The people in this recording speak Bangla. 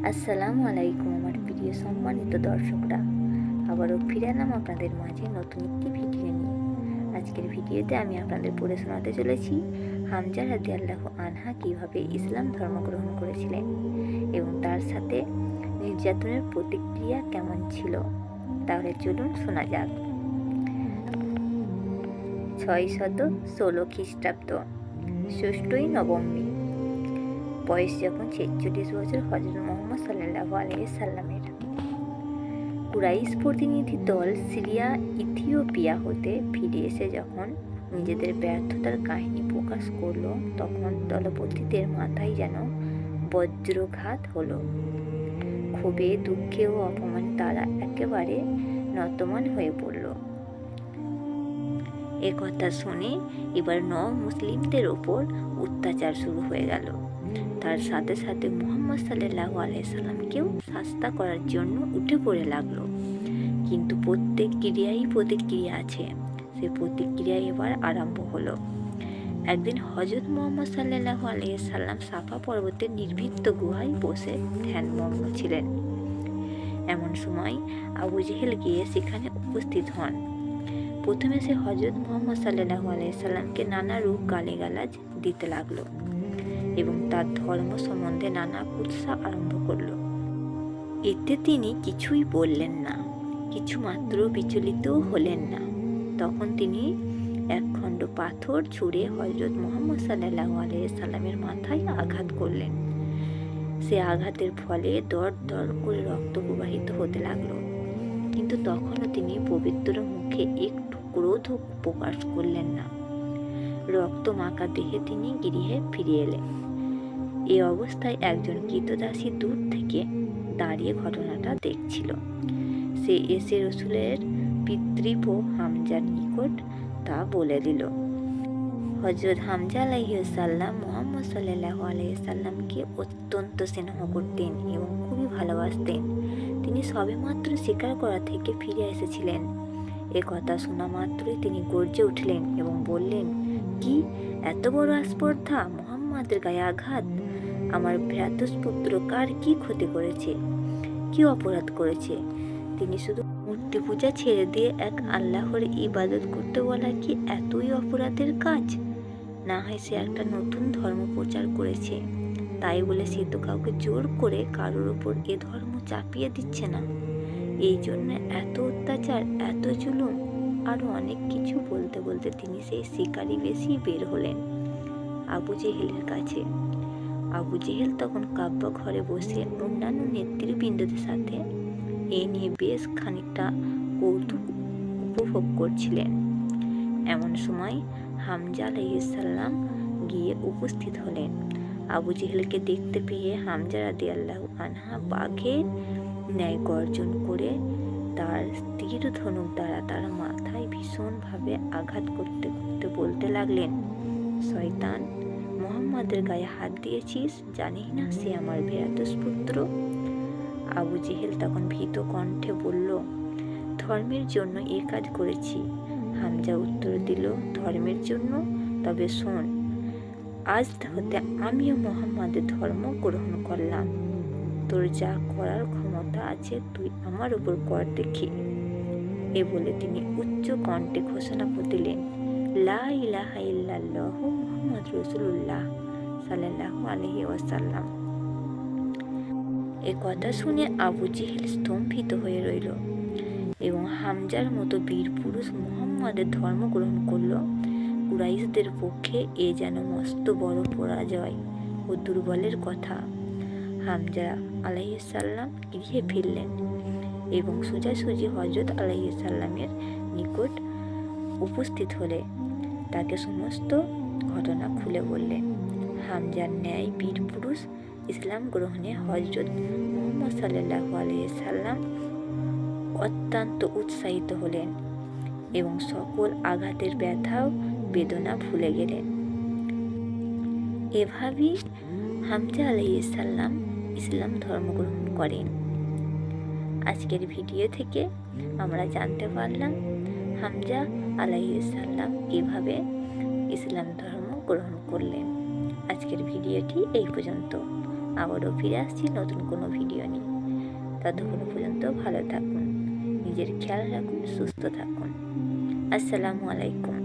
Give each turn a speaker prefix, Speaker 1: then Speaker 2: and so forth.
Speaker 1: আসসালামু আলাইকুম আমার প্রিয় সম্মানিত দর্শকরা, আবারও ফিরে এলাম আপনাদের মাঝে নতুন একটি ভিডিও নিয়ে। আজকের ভিডিওতে আমি আপনাদের পড়ে শোনাতে চলেছি হামজা রাদিয়াল্লাহু আনহা কীভাবে ইসলাম ধর্ম গ্রহণ করেছিলেন এবং তার সাথে নির্যাতনের প্রতিক্রিয়া কেমন ছিল। তাহলে চলুন শোনা যাক। 616 খ্রিস্টাব্দ, 6ই নবমী। বয়স যখন 46 বছর হযরত মুহাম্মদ সাল্লাল্লাহু আলাইহি সাল্লামের। কুরাইশ প্রতিনিধি দল সিরিয়া ইথিওপিয়া হতে ফিরে এসে যখন নিজেদের ব্যর্থতার কাহিনী প্রকাশ করল, তখন দলপতিদের মাথায় যেন বজ্রঘাত হলো। ক্ষোভে, দুঃখে ও অপমানে তারা একেবারে নতমান হয়ে পড়ল। এ কথা শুনে এবার মুসলিমদের ওপর অত্যাচার শুরু হয়ে গেল। তার সাথে সাথে মুহাম্মদ সাল্লাল্লাহু আলাইহি সাল্লামকেও শাস্তা করার জন্য উঠে পড়ে লাগলো। কিন্তু প্রত্যেক ক্রিয়াই প্রতিক্রিয়া আছে। সে প্রতিক্রিয়া এবার আরম্ভ হলো। একদিন হযরত মুহাম্মদ সাল্লাল্লাহু আলাইহি সাল্লাম সাফা পর্বতের নির্ভীত গুহায় বসে ধ্যানমগ্ন ছিলেন। এমন সময় আবু জেহেল গিয়ে সেখানে উপস্থিত হন। প্রথমে সে হযরত মুহাম্মদ সাল্লাল্লাহু আলাইহি সাল্লামকে নানা রূপ গালিগালাজ দিতে লাগলো এবং তার ধর্ম সম্বন্ধে নানা কুৎসা আরম্ভ করল। এতে তিনি কিছুই বললেন না, কিছুমাত্র বিচলিতও হলেন না। তখন তিনি একখণ্ড পাথর ছুঁড়ে হযরত মুহাম্মদ সাল্লাল্লাহু আলাইহি সাল্লামের মাথায় আঘাত করলেন। সে আঘাতের ফলে দর দর করে রক্ত প্রবাহিত হতে লাগলো, কিন্তু তখনও তিনি পবিত্র মুখে একটু ক্রোধ প্রকাশ করলেন না। রক্ত মাখা দেহে তিনি গৃহে ফিরে এলেন। এ অবস্থায় একজন কৃতদাসী দূর থেকে দাঁড়িয়ে ঘটনাটা দেখছিল। সে এসে রসুলের পিতৃব্য হামজার নিকট তা বলে দিল। হযরত হামজা আলাইহিস সালাম মুহাম্মদ সাল্লাল্লাহু আলাইহি সাল্লামকে অত্যন্ত স্নেহ করতেন এবং খুবই ভালোবাসতেন। তিনি সবেমাত্র শিকার করা থেকে ফিরে এসেছিলেন। এ কথা শোনা মাত্রই তিনি গর্জে উঠলেন এবং বললেন, কি এত বড় আস্পর্ধা! মুহাম্মাদের গায়ে আঘাত! আমার ভ্রাতুষ্পুত্র কার কি ক্ষতি করেছে, কি অপরাধ করেছে? তিনি শুধু মূর্তি পূজা ছেড়ে দিয়ে এক আল্লাহর ইবাদত করতে বলা কি এতই অপরাধের কাজ? না হয় সে একটা নতুন ধর্ম প্রচার করেছে, তাই বলে সে তো কাউকে জোর করে কারোর উপর এ ধর্ম চাপিয়ে দিচ্ছে না। এই জন্য এত অত্যাচার, এত জুলুম, আরো অনেক কিছু বলতে বলতে তিনি সেই শিকারি বেশি বের হলেন আবু জেহেলের কাছে। আবু জেহেল তখন কাব্য ঘরে বসে অন্যান্য নেতৃবৃন্দদের সাথে এ নিয়ে বেশ খানিকটা কৌতুক উপভোগ করছিলেন। এমন সময় হামজা আলাইহিস সালাম গিয়ে উপস্থিত হলেন। আবু জেহেলকে দেখতে পেয়ে হামজা রাদিয়াল্লাহু আনহা বাঘের ন্যায় গর্জন করে তার তীর ধনুক দ্বারা তার মাথায় ভীষণভাবে আঘাত করতে করতে বলতে লাগলেন, শয়তান, মুহাম্মাদের গায়ে হাত দিয়েছিস, জানিস না সে আমার ভ্রাতুষ্পুত্র? আবু জেহেল তখন ভীত কণ্ঠে বলল, ধর্মের জন্য এ কাজ করেছি। হামজা উত্তর দিল, ধর্মের জন্য? তবে শোন, আজ হতে আমিও মুহাম্মাদের ধর্ম গ্রহণ করলাম। তোর যা করার ক্ষমতা আছে তুই আমার উপর কর দেখি। এ বলে তিনি উচ্চ কণ্ঠে ঘোষণা দিলেন, লা ইলাহা ইল্লাল্লাহু মুহাম্মাদুর রাসূলুল্লাহ সাল্লাল্লাহু আলাইহি ওয়াসাল্লাম। এ কথা শুনে আবু জেহেল স্তম্ভিত হয়ে রইল এবং হামজার মতো বীর পুরুষ মুহাম্মাদের ধর্ম গ্রহণ করল। কুরাইশদের পক্ষে এ যেন মস্ত বড় পরাজয় ও দুর্বলের কথা। হামজা আলাইহিস সালাম গৃহে ফিরলেন এবং সোজাসুজি হযরত আলাইহিস সালামের নিকট উপস্থিত হলে তাকে সমস্ত ঘটনা খুলে বললেন। হামজার ন্যায় বীর পুরুষ ইসলাম গ্রহণে হযরত মুহাম্মদ সাল্লাল্লাহু আলাইহি সাল্লাম অত্যন্ত উৎসাহিত হলেন এবং সকল আঘাতের ব্যথা বেদনা ভুলে গেলেন। এভাবেই হামজা আলাইহিস সালাম ইসলাম ধর্ম গ্রহণ করেন। আজকের ভিডিও থেকে আমরা জানতে পারলাম হামজা আলাইহিস সালাম কিভাবে ইসলাম ধর্ম গ্রহণ করলেন। আজকের ভিডিওটি এই পর্যন্ত। আবারও ফিরে আসছি নতুন কোনো ভিডিও নিয়ে। ততক্ষণ পর্যন্ত ভালো থাকুন, নিজের খেয়াল রাখুন, সুস্থ থাকুন। আসসালামু আলাইকুম।